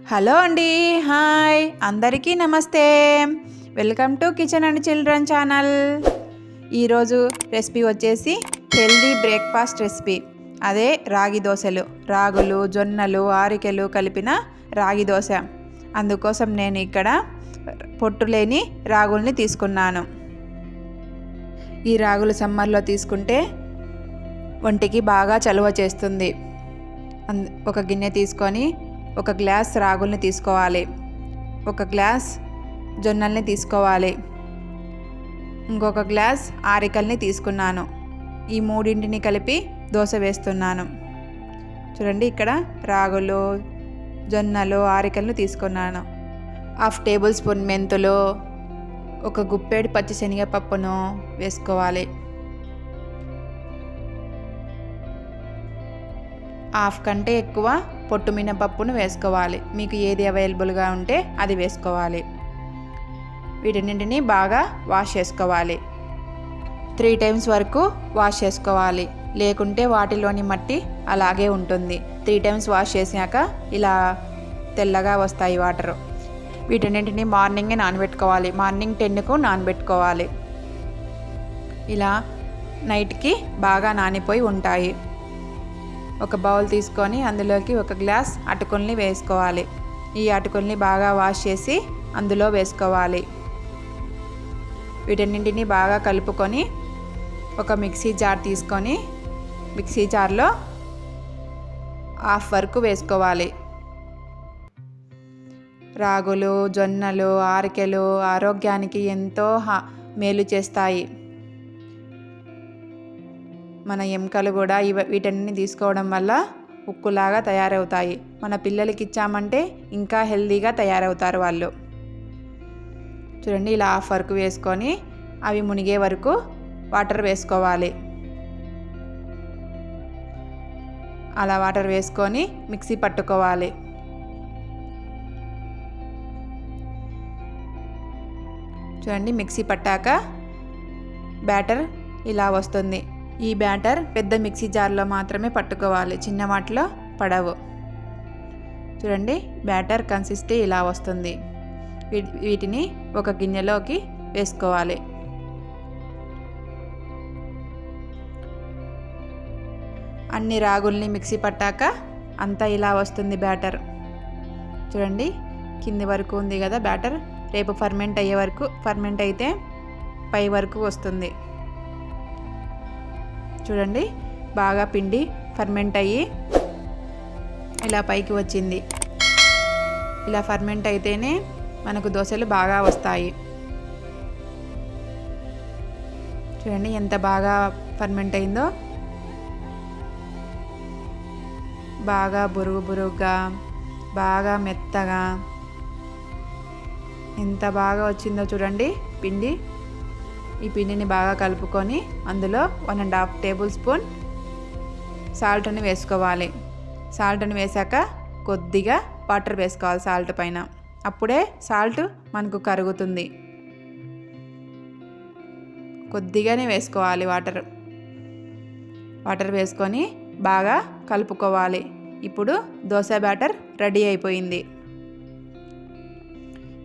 Hello అండి, hi అందరికీ నమస్తే. Welcome to kitchen and children channel. ఈరోజు రెసిపీ వచ్చేసి హెల్దీ బ్రేక్ఫాస్ట్ రెసిపీ. అదే రాగి దోశలు. రాగులు, జొన్నలు, ఆరికలు కలిపిన రాగి దోశ. అందుకోసం నేను ఇక్కడ పొట్టు లేని రాగుల్ని తీసుకున్నాను. ఈ రాగులు సమ్మర్లో తీసుకుంటే ఒంటికి బాగా చలువ చేస్తుంది. ఒక గిన్నె తీసుకొని ఒక గ్లాస్ రాగుల్ని తీసుకోవాలి, ఒక గ్లాస్ జొన్నల్ని తీసుకోవాలి, ఇంకొక గ్లాస్ ఆరికల్ని తీసుకున్నాను. ఈ మూడింటిని కలిపి దోశ వేస్తున్నాను. చూడండి, ఇక్కడ రాగులు, జొన్నలు, ఆరికలను తీసుకున్నాను. 1/2 టేబుల్ స్పూన్ మెంతులు, ఒక గుప్పెడు పచ్చిశనగపప్పును వేసుకోవాలి. 1/2 కంటే ఎక్కువ పొట్టు మినపప్పును వేసుకోవాలి. మీకు ఏది అవైలబుల్గా ఉంటే అది వేసుకోవాలి. వీటన్నింటినీ బాగా వాష్ చేసుకోవాలి. 3 టైమ్స్ వరకు వాష్ చేసుకోవాలి, లేకుంటే వాటిలోని మట్టి అలాగే ఉంటుంది. 3 టైమ్స్ వాష్ చేసాక ఇలా తెల్లగా వస్తాయి వాటరు. వీటన్నింటినీ మార్నింగే నానబెట్టుకోవాలి. మార్నింగ్ 10కు నానబెట్టుకోవాలి. ఇలా నైట్కి బాగా నానిపోయి ఉంటాయి. ఒక బౌల్ తీసుకొని అందులోకి ఒక గ్లాస్ అటుకుల్ని వేసుకోవాలి. ఈ అటుకుల్ని బాగా వాష్ చేసి అందులో వేసుకోవాలి. వీటన్నింటినీ బాగా కలుపుకొని ఒక మిక్సీ జార్ తీసుకొని మిక్సీ జార్లో 1/2 వరకు వేసుకోవాలి. రాగులు, జొన్నలు, ఆరికలు ఆరోగ్యానికి ఎంతో మేలు చేస్తాయి. మన ఎముకలు కూడా వీటన్ని తీసుకోవడం వల్ల ఉక్కులాగా తయారవుతాయి. మన పిల్లలకి ఇచ్చామంటే ఇంకా హెల్తీగా తయారవుతారు వాళ్ళు. చూడండి, ఇలా 1/2 వరకు వేసుకొని అవి మునిగే వరకు వాటర్ వేసుకోవాలి. అలా వాటర్ వేసుకొని మిక్సీ పట్టుకోవాలి. చూడండి, మిక్సీ పట్టాక బ్యాటర్ ఇలా వస్తుంది. ఈ బ్యాటర్ పెద్ద మిక్సీ జార్లో మాత్రమే పట్టుకోవాలి, చిన్న వాటిలో పడవు. చూడండి, బ్యాటర్ కన్సిస్టెన్సీ ఇలా వస్తుంది. వీటిని ఒక గిన్నెలోకి వేసుకోవాలి. అన్ని రాగుల్ని మిక్సీ పట్టాక అంతా ఇలా వస్తుంది బ్యాటర్. చూడండి, కింది వరకు ఉంది కదా బ్యాటర్. రేపు ఫర్మెంట్ అయితే పై వరకు వస్తుంది. చూడండి, బాగా పిండి ఫర్మెంట్ అయ్యి ఇలా పైకి వచ్చింది. ఇలా ఫర్మెంట్ అయితేనే మనకు దోశలు బాగా వస్తాయి. చూడండి, ఎంత బాగా ఫర్మెంట్ అయిందో. బాగా బురుగుగా, బాగా మెత్తగా ఎంత బాగా వచ్చిందో చూడండి పిండి. ఈ పిండిని బాగా కలుపుకొని అందులో 1.5 టేబుల్ స్పూన్ సాల్ట్ని వేసుకోవాలి. సాల్ట్ని వేసాక కొద్దిగా వాటర్ వేసుకోవాలి సాల్ట్ పైన. అప్పుడే సాల్ట్ మనకు కరుగుతుంది. కొద్దిగానే వేసుకోవాలి వాటర్ వేసుకొని బాగా కలుపుకోవాలి. ఇప్పుడు దోశ బ్యాటర్ రెడీ అయిపోయింది.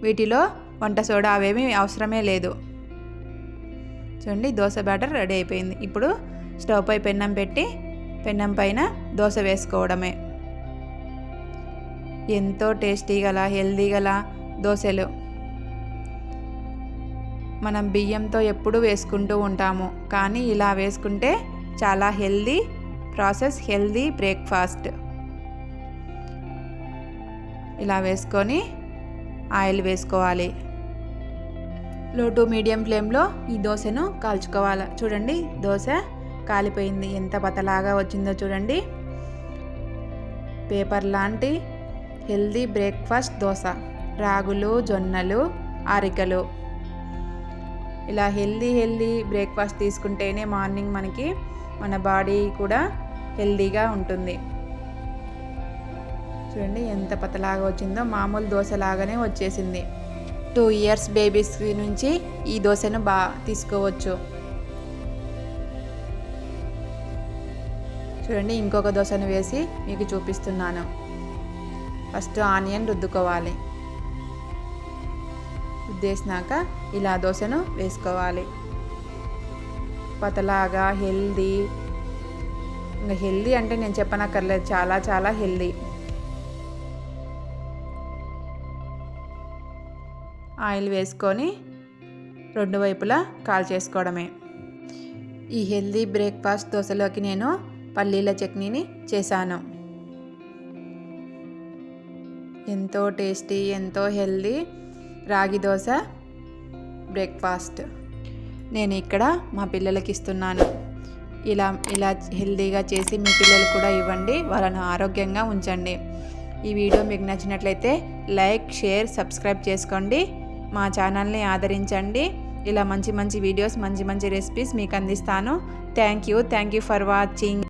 వీటిలో వంట సోడా అవేమీ అవసరమే లేదు. చూడండి, దోశ బ్యాటర్ రెడీ అయిపోయింది. ఇప్పుడు స్టవ్ పై పెన్నం పెట్టి పెన్నం పైన దోశ వేసుకోవడమే. ఎంతో టేస్టీ గల, హెల్దీ గల దోశలు. మనం బియ్యంతో ఎప్పుడూ వేసుకుంటూ ఉంటాము, కానీ ఇలా వేసుకుంటే చాలా హెల్దీ ప్రాసెస్, హెల్దీ బ్రేక్ఫాస్ట్. ఇలా వేసుకొని ఆయిల్ వేసుకోవాలి. లో టు మీడియం ఫ్లేమ్లో ఈ దోశను కాల్చుకోవాలి. చూడండి, దోశ కాలిపోయింది. ఎంత పతలాగా వచ్చిందో చూడండి. పేపర్ లాంటి హెల్దీ బ్రేక్ఫాస్ట్ దోశ. రాగులు, జొన్నలు, ఆరికలు. ఇలా హెల్దీ బ్రేక్ఫాస్ట్ తీసుకుంటేనే మార్నింగ్ మనకి మన బాడీ కూడా హెల్దీగా ఉంటుంది. చూడండి, ఎంత పతలాగా వచ్చిందో. మామూలు దోశ లాగానే వచ్చేసింది. 2 ఇయర్స్ బేబీస్ నుంచి ఈ దోశను తీసుకోవచ్చు. చూడండి, ఇంకొక దోశను వేసి మీకు చూపిస్తున్నాను. First onion రుద్దుకోవాలి. రుద్దేసినాక ఇలా దోశను వేసుకోవాలి. పతలాగా హెల్దీ, ఇంకా హెల్దీ అంటే నేను చెప్పనక్కర్లేదు, చాలా చాలా హెల్దీ. ఆయిల్ వేసుకొని రెండు వైపులా కాల్చేసుకోవడమే. ఈ హెల్దీ బ్రేక్ఫాస్ట్ దోశలోకి నేను పల్లీల చట్నీని చేశాను. ఎంతో టేస్టీ, ఎంతో హెల్దీ రాగి దోశ బ్రేక్ఫాస్ట్ నేను ఇక్కడ మా పిల్లలకి ఇస్తున్నాను. ఇలా హెల్దీగా చేసి మీ పిల్లలకు కూడా ఇవ్వండి, వాళ్ళను ఆరోగ్యంగా ఉంచండి. ఈ వీడియో మీకు నచ్చినట్లయితే లైక్, షేర్, సబ్స్క్రైబ్ చేసుకోండి. మా ఛానల్ని ఆదరించండి. ఇలా మంచి మంచి వీడియోస్, మంచి మంచి రెసిపీస్ మీకు అందిస్తాను. Thank you for watching.